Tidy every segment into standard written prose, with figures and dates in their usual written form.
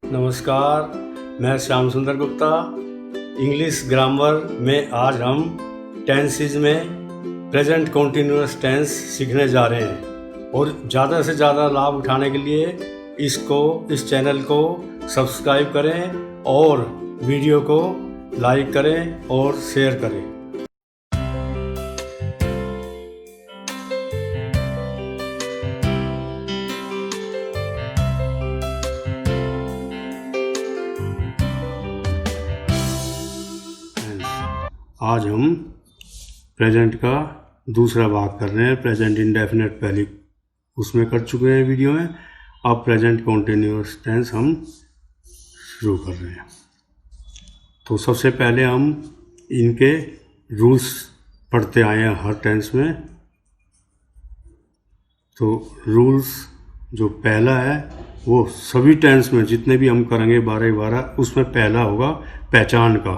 नमस्कार, मैं श्याम सुंदर गुप्ता। इंग्लिश ग्रामर में आज हम टेंसेस में प्रेजेंट कॉन्टिन्यूअस टेंस सीखने जा रहे हैं और ज़्यादा से ज़्यादा लाभ उठाने के लिए इस चैनल को सब्सक्राइब करें और वीडियो को लाइक करें और शेयर करें। आज हम प्रेजेंट का दूसरा भाग कर रहे हैं। प्रेजेंट इंडेफिनिट पहले उसमें कर चुके हैं वीडियो में, अब प्रेजेंट कॉन्टिन्यूअस टेंस हम शुरू कर रहे हैं। तो सबसे पहले हम इनके रूल्स पढ़ते आए हैं हर टेंस में। तो रूल्स जो पहला है वो सभी टेंस में जितने भी हम करेंगे 12 उसमें पहला होगा पहचान का।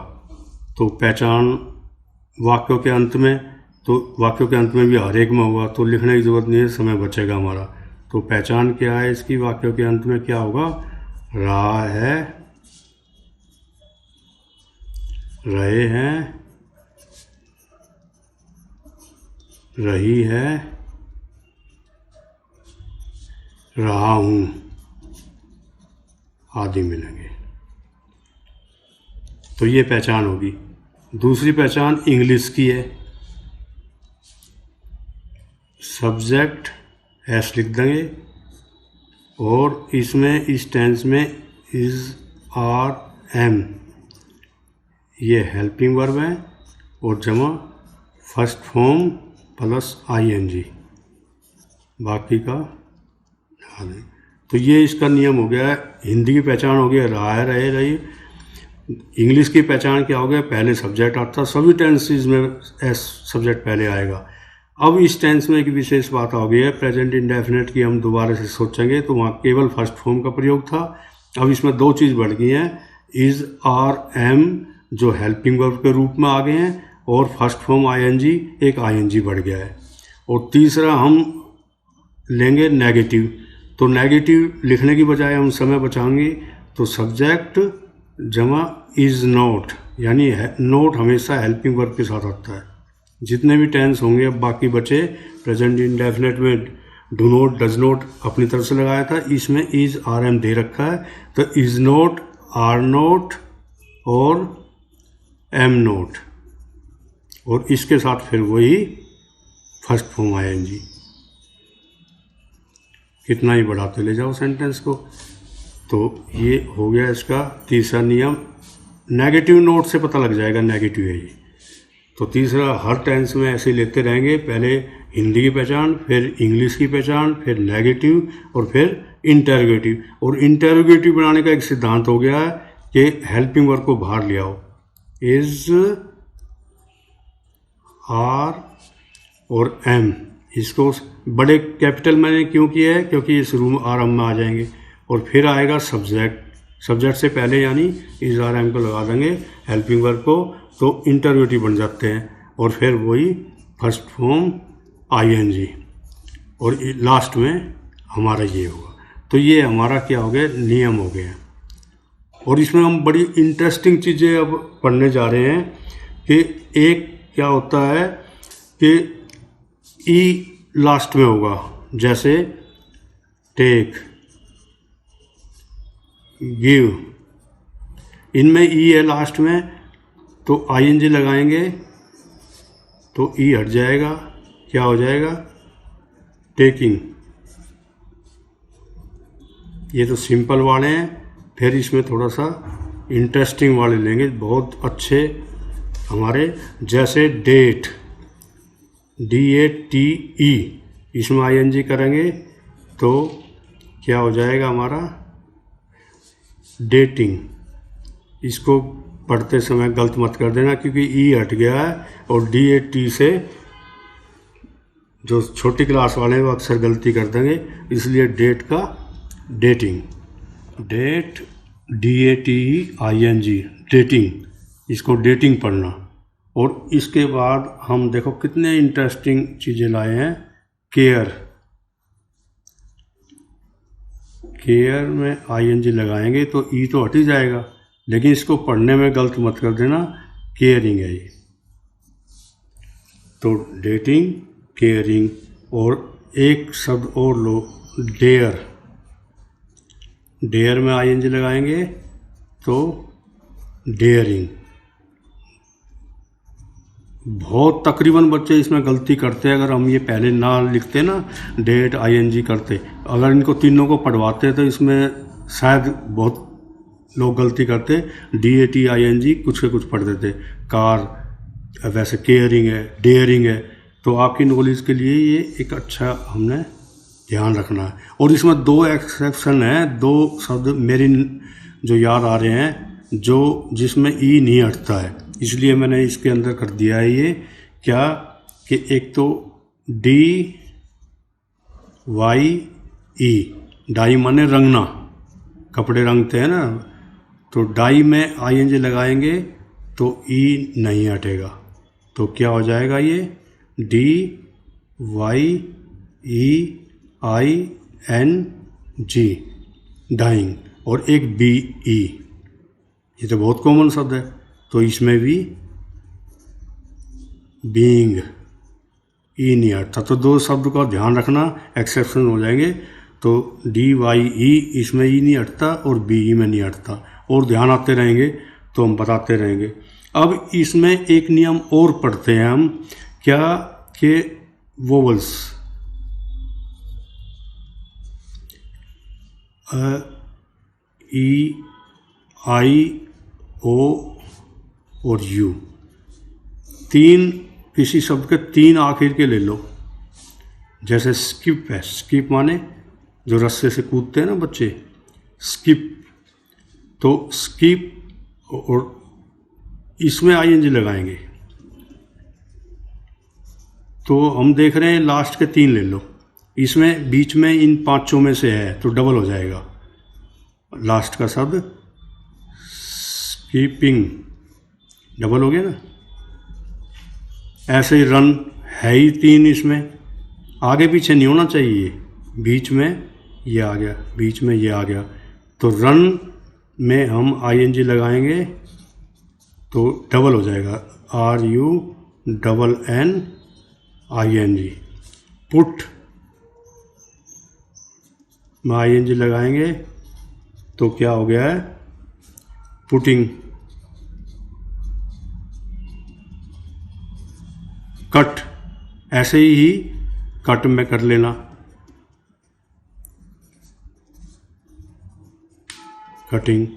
तो पहचान वाक्यों के अंत में, तो वाक्यों के अंत में भी हर एक में होगा, तो लिखने की ज़रूरत नहीं है, समय बचेगा हमारा। तो पहचान क्या है इसकी, वाक्यों के अंत में क्या होगा, रहा है, रहे हैं, रही है, रहा हूँ आदि मिलेंगे। तो ये पहचान होगी। दूसरी पहचान इंग्लिश की है। सब्जेक्ट एस लिख देंगे और इसमें इस टेंस में इज, आर, एम ये हेल्पिंग वर्ब है और जमा फर्स्ट फॉर्म प्लस ING, बाकी का ध्यान दें। तो ये इसका नियम हो गया है। हिंदी की पहचान हो गया रहा है, रहे, रही। इंग्लिश की पहचान क्या हो गया, पहले सब्जेक्ट आता, सभी टेंसेस में एस सब्जेक्ट पहले आएगा। अब इस टेंस में एक विशेष बात आ गई है, प्रेजेंट इंडेफिनिट की हम दोबारा से सोचेंगे तो वहाँ केवल फर्स्ट फॉर्म का प्रयोग था। अब इसमें दो चीज़ बढ़ गई हैं, इज, आर, एम जो हेल्पिंग वर्ब के रूप में आ गए हैं और फर्स्ट फॉर्म ING, एक ING बढ़ गया है। और तीसरा हम लेंगे नेगेटिव। तो नेगेटिव लिखने की बजाय हम समय बचाएंगे, तो सब्जेक्ट जमा इज़ नॉट, यानी नोट हमेशा हेल्पिंग वर्ब के साथ आता है। जितने भी टेंस होंगे अब बाकी बचे, प्रेजेंट इंडेफिनिट में डू नॉट, डज नॉट अपनी तरफ से लगाया था, इसमें इज, आर, एम दे रखा है, तो इज नॉट, आर नॉट और एम नॉट, और इसके साथ फिर वही फर्स्ट फॉर्म ING। कितना ही बढ़ाते ले जाओ सेंटेंस को। तो ये हो गया इसका तीसरा नियम। नेगेटिव नोट से पता लग जाएगा नेगेटिव है ये। तो तीसरा हर टेंस में ऐसे लेते रहेंगे, पहले हिंदी की पहचान, फिर इंग्लिश की पहचान, फिर नेगेटिव और फिर इंटरोगेटिव। और इंटरोगेटिव बनाने का एक सिद्धांत हो गया है कि हेल्पिंग वर्ब को बाहर ले आओ, इज, आर और एम, इसको बड़े कैपिटल मैंने क्यों किया है, क्योंकि इस रूम आराम में आ जाएंगे। और फिर आएगा सब्जेक्ट, सब्जेक्ट से पहले यानी इज, आर, एम को लगा देंगे हेल्पिंग वर्ब को, तो इंटरोगेटिव बन जाते हैं। और फिर वही फर्स्ट फॉर्म ING और लास्ट में हमारा ये होगा। तो ये हमारा क्या हो गया, नियम हो गया। और इसमें हम बड़ी इंटरेस्टिंग चीज़ें अब पढ़ने जा रहे हैं कि एक क्या होता है कि ई लास्ट में होगा, जैसे टेक, गिव, इनमें ई है लास्ट में, तो ING लगाएंगे तो ई हट जाएगा, क्या हो जाएगा, टेकिंग। ये तो सिंपल वाले हैं, फिर इसमें थोड़ा सा इंटरेस्टिंग वाले लेंगे, बहुत अच्छे हमारे, जैसे डेट, DATE, इसमें ING करेंगे तो क्या हो जाएगा हमारा, डेटिंग। इसको पढ़ते समय गलत मत कर देना क्योंकि ई हट गया है, और DAT से जो छोटी क्लास वाले हैं वो अक्सर गलती कर देंगे, इसलिए डेट का डेटिंग, डेट, DATEING, डेटिंग, इसको डेटिंग पढ़ना। और इसके बाद हम देखो कितने इंटरेस्टिंग चीज़ें लाए हैं, केयर, केयर में आईएनजी लगाएंगे तो ई तो हट ही जाएगा, लेकिन इसको पढ़ने में गलत मत कर देना, केयरिंग है ये। तो डेटिंग, केयरिंग, और एक शब्द और लो, डेयर। डेयर में आईएनजी लगाएंगे तो डेयरिंग। बहुत तकरीबन बच्चे इसमें गलती करते हैं, अगर हम ये पहले ना लिखते ना डेट आईएनजी करते, अगर इनको तीनों को पढ़वाते तो इसमें शायद बहुत लोग गलती करते, DAT ING कुछ के कुछ पढ़ देते। कार वैसे केयरिंग है, डेयरिंग है। तो आपकी नॉलेज के लिए ये एक अच्छा हमने ध्यान रखना है। और इसमें 2 एक्सेप्शन हैं, 2 शब्द मेरी जो याद आ रहे हैं जो जिसमें ई नहीं हटता है, इसलिए मैंने इसके अंदर कर दिया है ये। क्या कि एक तो DYE, डाई माने रंगना, कपड़े रंगते हैं ना, तो डाई में ING लगाएंगे तो ई नहीं हटेगा, तो क्या हो जाएगा ये DYEING, डाइंग। और एक BE, ये तो बहुत कॉमन शब्द है, तो इसमें भी बीइंग, ई नहीं हटता। तो 2 शब्द का ध्यान रखना, एक्सेप्शन हो जाएंगे। तो DYE इसमें ई नहीं हटता और BE में नहीं हटता, और ध्यान आते रहेंगे तो हम बताते रहेंगे। अब इसमें एक नियम और पढ़ते हैं हम, क्या कि वोवल्स, E, I, O और U, 3 किसी शब्द के 3 आखिर के ले लो। जैसे स्किप है, स्किप माने जो रस्से से कूदते हैं ना बच्चे, स्किप। तो स्किप और इसमें ING लगाएंगे, तो हम देख रहे हैं लास्ट के 3 ले लो, इसमें बीच में इन 5 में से है तो डबल हो जाएगा लास्ट का शब्द, स्कीपिंग, डबल हो गया ना। ऐसे ही रन है ही 3, इसमें आगे पीछे नहीं होना चाहिए, बीच में ये आ गया, बीच में ये आ गया, तो रन में हम ING लगाएंगे तो डबल हो जाएगा, RUNNING। पुट में ING लगाएंगे तो क्या हो गया है, पुटिंग। कट, ऐसे ही कट में कर लेना, कटिंग।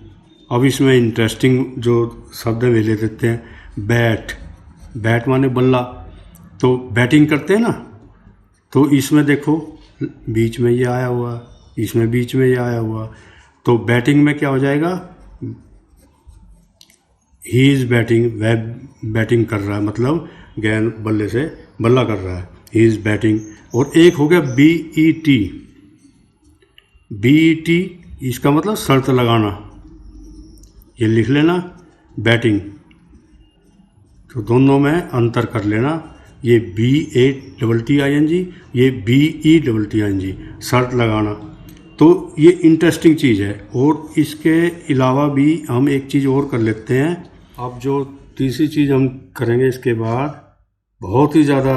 अब इसमें इंटरेस्टिंग जो शब्द में ले लेते हैं, बैट, बैट माने बल्ला, तो बैटिंग करते हैं ना, तो इसमें देखो बीच में ये आया हुआ, इसमें बीच में ये आया हुआ, तो बैटिंग में क्या हो जाएगा, ही इज़ बैटिंग, वह बैटिंग कर रहा है, मतलब गेंद बल्ले से बल्ला कर रहा है, ही इज़ बैटिंग। और एक हो गया BET, BET इसका मतलब शर्त लगाना, ये लिख लेना, बैटिंग। तो दोनों में अंतर कर लेना, ये BATTING, ये BETTING, शर्त लगाना। तो ये इंटरेस्टिंग चीज़ है। और इसके अलावा भी हम एक चीज़ और कर लेते हैं। अब जो तीसरी चीज़ हम करेंगे इसके बाद, बहुत ही ज़्यादा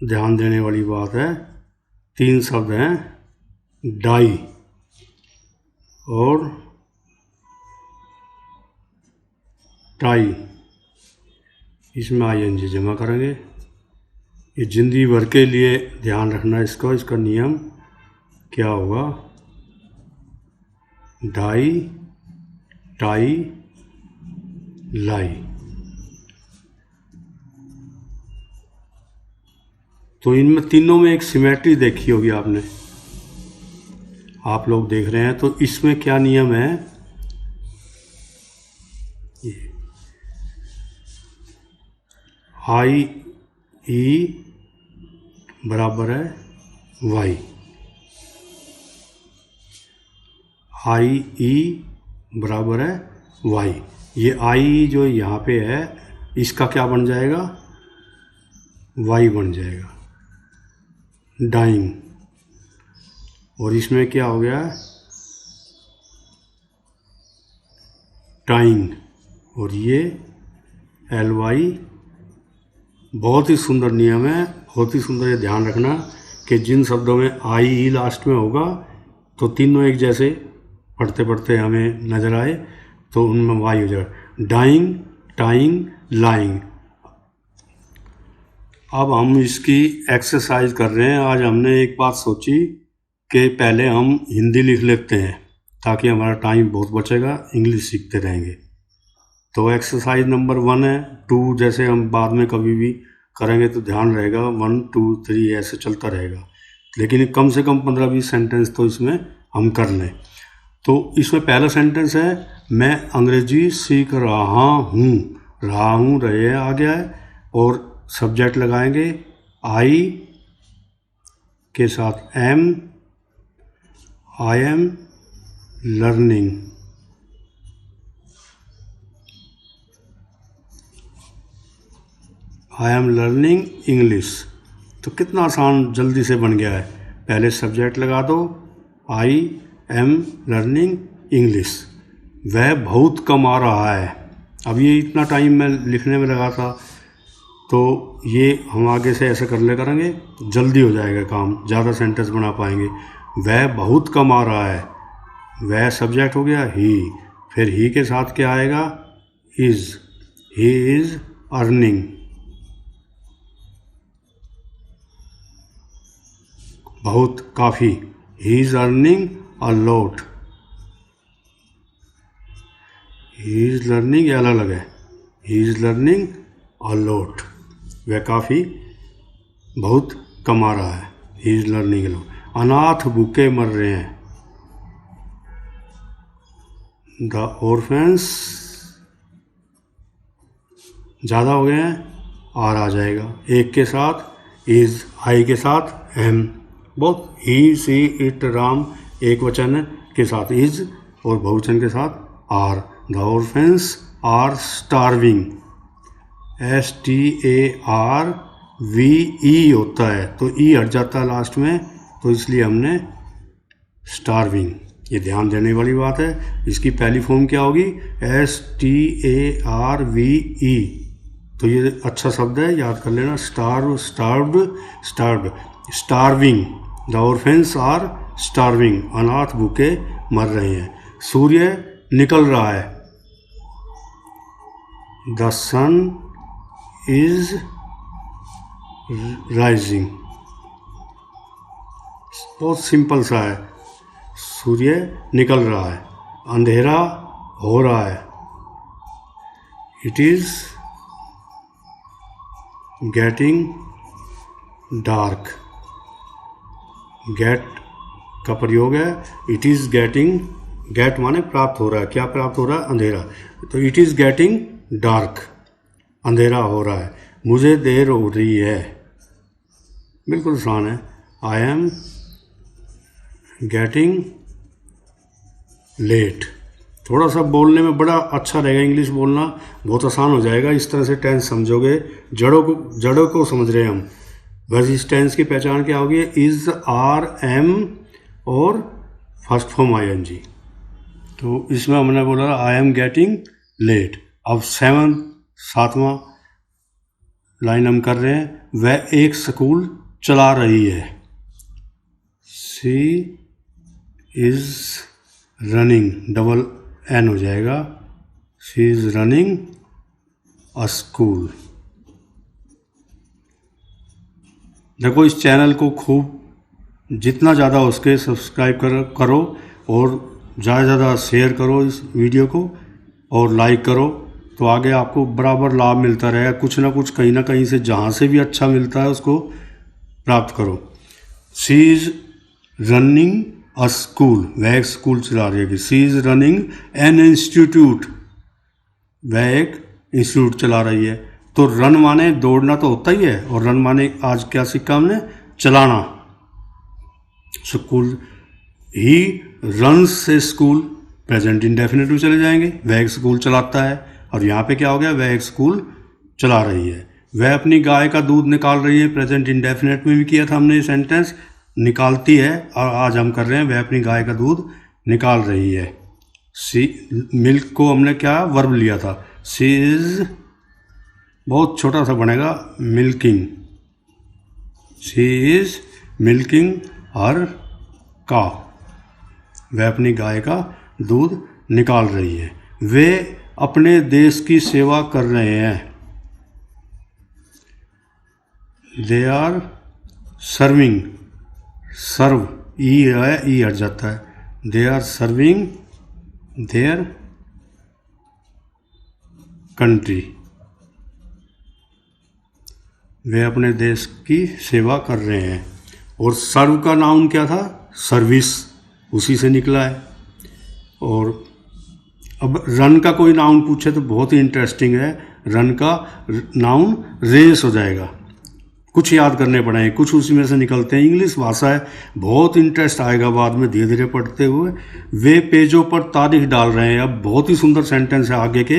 ध्यान देने वाली बात है, 3 शब्द हैं, डाई और टाई, इसमें ING जमा करेंगे। ये जिंदगी भर के लिए ध्यान रखना इसका, इसका नियम क्या होगा, डाई, टाई, लाई। तो इनमें तीनों में एक सिमेट्री देखी होगी आपने, आप लोग देख रहे हैं। तो इसमें क्या नियम है, IE बराबर है Y, IE बराबर है Y। ये I जो यहाँ पे है इसका क्या बन जाएगा, Y बन जाएगा, डाइंग। और इसमें क्या हो गया, टाइंग, और ये LY। बहुत ही सुंदर नियम है, बहुत ही सुंदर। ये ध्यान रखना कि जिन शब्दों में IE लास्ट में होगा तो तीनों एक जैसे पढ़ते पढ़ते हमें नज़र आए तो उनमें वाई हो जाएगा। Dying, tying, lying. अब हम इसकी एक्सरसाइज कर रहे हैं। आज हमने एक बात सोची कि पहले हम हिंदी लिख लेते हैं ताकि हमारा टाइम बहुत बचेगा, इंग्लिश सीखते रहेंगे। तो एक्सरसाइज नंबर 1 है। 2 जैसे हम बाद में कभी भी करेंगे तो ध्यान रहेगा, 1 2 3 ऐसे चलता रहेगा, लेकिन कम से कम 15-20 सेंटेंस तो इसमें हम कर लें। तो इसमें पहला सेंटेंस है, मैं अंग्रेजी सीख रहा हूँ। रहा हूँ रहे आ गया है, और सब्जेक्ट लगाएंगे आई के साथ am. I am learning. I am learning English. तो कितना आसान जल्दी से बन गया है। पहले सब्जेक्ट लगा दो, आई एम लर्निंग इंग्लिश। वह बहुत कमा रहा है। अब ये इतना टाइम मैं लिखने में लगा था, तो ये हम आगे से ऐसे कर ले करेंगे, जल्दी हो जाएगा काम, ज़्यादा सेंटेंस बना पाएंगे। वह बहुत कमा रहा है। वह सब्जेक्ट हो गया ही, फिर ही के साथ क्या आएगा, इज़। He is earning. बहुत, काफ़ी। He is earning a lot. He is learning अलग अलग है। He is learning a lot. वह काफ़ी, बहुत कमा रहा है। He is learning a lot. अनाथ भूखे मर रहे हैं। द ऑर्फेंस, ज़्यादा हो गए हैं, आर आ जाएगा। एक के साथ इज़, आई के साथ एम। बहुत, ही सी इट राम एक वचन के साथ इज़ और बहुवचन के साथ are. The orphans are starving. STARVE होता है, तो ई हट जाता है लास्ट में, तो इसलिए हमने स्टार्विंग। ये ध्यान देने वाली बात है। इसकी पहली फॉर्म क्या होगी, STARVE। तो ये अच्छा शब्द है, याद कर लेना। Starve, starved, starved, starving. The orphans are starving. अनाथ भूखे मर रहे हैं। सूर्य निकल रहा है। The sun is rising. बहुत सिंपल सा है। सूर्य निकल रहा है। अंधेरा हो रहा है। It is getting dark. Get का प्रयोग है। इट इज गेटिंग, गेट माने प्राप्त हो रहा है। क्या प्राप्त हो रहा है, अंधेरा। तो इट इज गेटिंग डार्क, अंधेरा हो रहा है। मुझे देर हो रही है। बिल्कुल आसान है। I am getting late. थोड़ा सा बोलने में बड़ा अच्छा रहेगा, इंग्लिश बोलना बहुत आसान हो जाएगा। इस तरह से टेंस समझोगे, जड़ों को समझ रहे हैं हम। बस इस टेंस की पहचान क्या होगी, इज, आर, एम और फर्स्ट फॉर्म ING। तो इसमें हमने बोला आई एम गेटिंग लेट। अब 7वां लाइन हम कर रहे हैं। वह एक स्कूल चला रही है। She is running, double N हो जाएगा। She is running a school. देखो, इस चैनल को खूब, जितना ज़्यादा हो सके सब्सक्राइब करो और ज़्यादा से ज़्यादा शेयर करो इस वीडियो को, और लाइक करो, तो आगे आपको बराबर लाभ मिलता रहेगा। कुछ ना कुछ, कहीं ना कहीं से, जहाँ से भी अच्छा मिलता है उसको प्राप्त करो। She is running a school. वह एक स्कूल चला रही है। She is running an institute. वह एक इंस्टीट्यूट चला रही है। तो रन माने दौड़ना तो होता ही है, और रन माने आज क्या सीखा हमने, चलाना। School, he runs A school, present indefinite में चले जाएंगे। वह एक स्कूल चलाता है, और यहाँ पे क्या हो गया, वह एक स्कूल चला रही है। वह अपनी गाय का दूध निकाल रही है। प्रेजेंट इंडेफिनिट में भी किया था हमने ये सेंटेंस, निकालती है, और आज हम कर रहे हैं वह अपनी गाय का दूध निकाल रही है। सी मिल्क को हमने क्या वर्ब लिया था, सी इज बहुत छोटा सा बनेगा मिल्किंग, शी इज मिल्किंग हर का, वह अपनी गाय का दूध निकाल रही है। वे अपने देश की सेवा कर रहे हैं, दे आर सर्विंग, सर्व ई है, ई हट जाता है, they are serving their country, वे अपने देश की सेवा कर रहे हैं। और सर्व का नाउन क्या था, सर्विस, उसी से निकला है। और अब रन का कोई नाउन पूछे तो बहुत ही इंटरेस्टिंग है, रन का नाउन रेस हो जाएगा, कुछ याद करने पड़ेंगे, कुछ उसी में से निकलते हैं। इंग्लिश भाषा है, बहुत इंटरेस्ट आएगा बाद में धीरे धीरे पढ़ते हुए। वे पेजों पर तारीख डाल रहे हैं, अब बहुत ही सुंदर सेंटेंस है आगे के,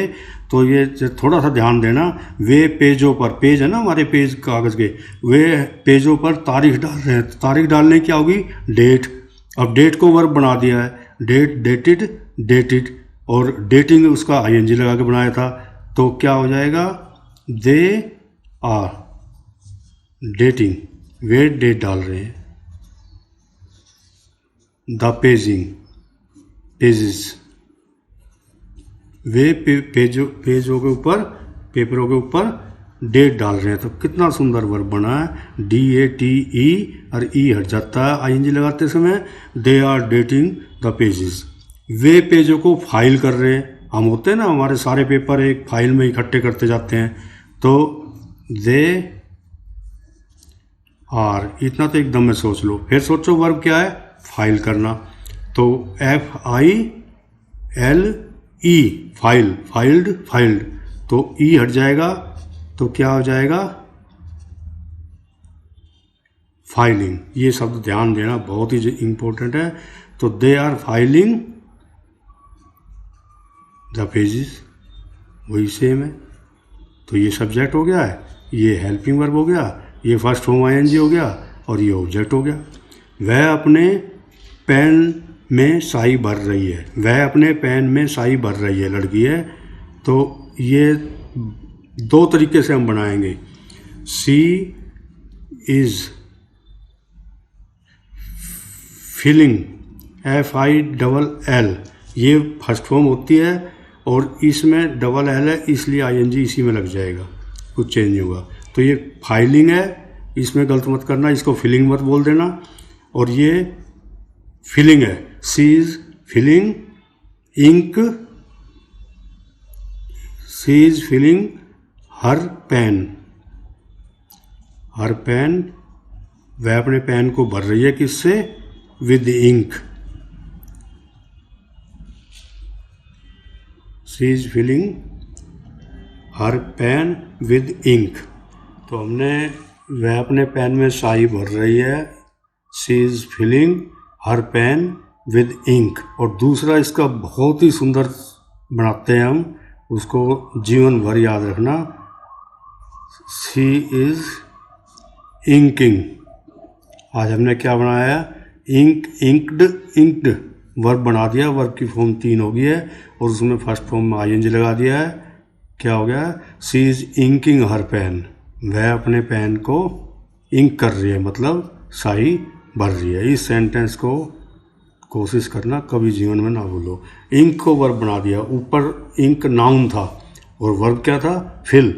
तो ये थोड़ा सा ध्यान देना। वे पेजों पर, पेज है ना हमारे पेज कागज़ के, वे पेजों पर तारीख डाल रहे हैं। तारीख डालने क्या होगी, डेट। अब डेट को वर्ब बना दिया है, डेट, डेटेड, डेटेड, और डेटिंग उसका आईएनजी लगा के बनाया था, तो क्या हो जाएगा, दे आर डेटिंग, वे डेट डाल रहे हैं। द पेजिंग, पेजेस, वे पेजों के ऊपर, पेपरों के ऊपर डेट डाल रहे हैं। तो कितना सुंदर वर्ब बना है, DATE, और ई हट जाता है आईएनजी लगाते समय, they are dating the pages. वे पेजों को फाइल कर रहे हैं, हम होते हैं ना हमारे सारे पेपर एक फाइल में इकट्ठे करते जाते हैं, तो दे आर, इतना तो एकदम में सोच लो। फिर सोचो वर्ब क्या है, फाइल करना, तो FILE, फाइल, फाइल्ड, फाइल्ड, तो ई हट जाएगा, तो क्या हो जाएगा, फाइलिंग। ये शब्द ध्यान देना, बहुत ही इंपॉर्टेंट है। तो they are filing the pages, वही सेम है। तो ये सब्जेक्ट हो गया है, ये हेल्पिंग वर्ब हो गया, ये फर्स्ट फॉर्म आईएनजी हो गया, और ये ऑब्जेक्ट हो गया। वह अपने पेन में स्याही भर रही है, वह अपने पेन में स्याही भर रही है, लड़की है। तो ये दो तरीके से हम बनाएंगे, सी इज फिलिंग, FILL, ये फर्स्ट फॉर्म होती है, और इसमें डबल एल है, इसलिए आईएनजी इसी में लग जाएगा, कुछ चेंज नहीं होगा। तो ये फाइलिंग है, इसमें गलत मत करना, इसको फिलिंग मत बोल देना। और ये फिलिंग है, she is filling ink, she is filling her pen, her pen, वह अपने पेन को भर रही है, किससे, with ink, she is filling her pen with ink. तो हमने वह अपने पेन में स्याही भर रही है, she is filling her pen with ink. और दूसरा इसका बहुत ही सुंदर बनाते हैं हम, उसको जीवन भर याद रखना, शी इज इंकिंग। आज हमने क्या बनाया है, इंक, इंक्ड, इंक्ड, वर्ब बना दिया, वर्ब की फॉर्म 3 हो गई है, और उसमें फर्स्ट फॉर्म में आईएनजी लगा दिया है। क्या हो गया, she is inking her pen, वह अपने पेन को इंक कर रही है, मतलब स्याही भर रही है। इस सेंटेंस को कोशिश करना कभी जीवन में ना भूलो। इंक को वर्ब बना दिया, ऊपर इंक नाउन था और वर्ब क्या था, fill,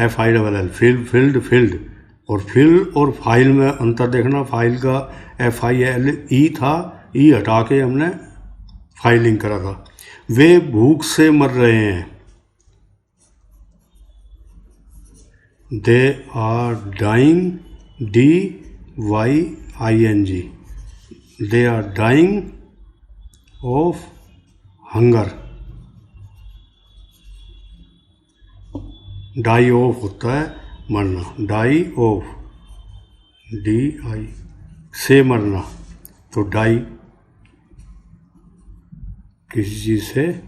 FILL, fill, filled, filled. और फिल और फाइल में अंतर देखना, फाइल का FILE था, ई हटा के हमने फाइलिंग करा था। वे भूख से मर रहे हैं, they are dying, DYING, they are dying of hunger, die of होता है मरना, डाई ऑफ, DI से मरना, तो डाई किसी चीज़ से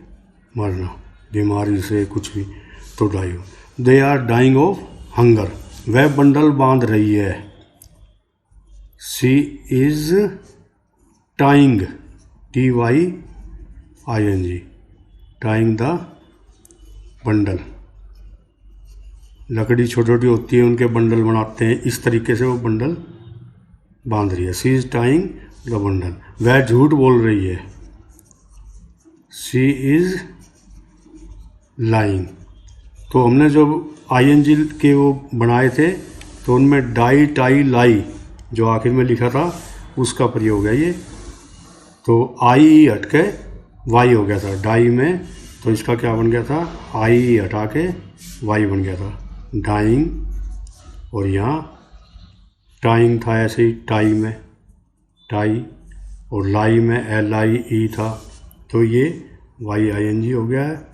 मरना, बीमारी से, कुछ भी, तो die. They are dying of hunger, वह बंडल बांध रही है, she is tying, TYING, tying the bundle. लकड़ी छोटी छोटी होती है, उनके बंडल बनाते हैं, इस तरीके से वो बंडल बांध रही है। She is tying the bundle. वह झूठ बोल रही है। She is lying. तो हमने जब आईएनजी के वो बनाए थे तो उनमें डाई टाई लाई जो आखिर में लिखा था उसका प्रयोग है ये। तो आई ई हट के वाई हो गया था डाई में, तो इसका क्या बन गया था, आई ई हटा के वाई बन गया था, डाइंग। और यहाँ टाइंग था ऐसे ही टाई में, टाई, और लाई में एल आई ई था, तो ये वाई आई एन जी हो गया है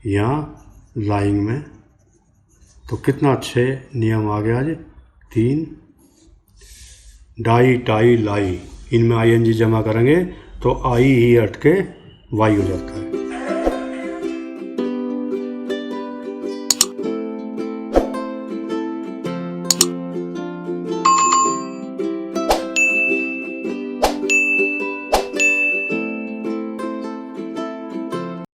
यहाँ लाइंग में। तो कितना अच्छे नियम आ गया आज 3। डाई टाई लाई, इनमें आई एन जी जमा करेंगे तो आई ही हट के वाई हो जाता है।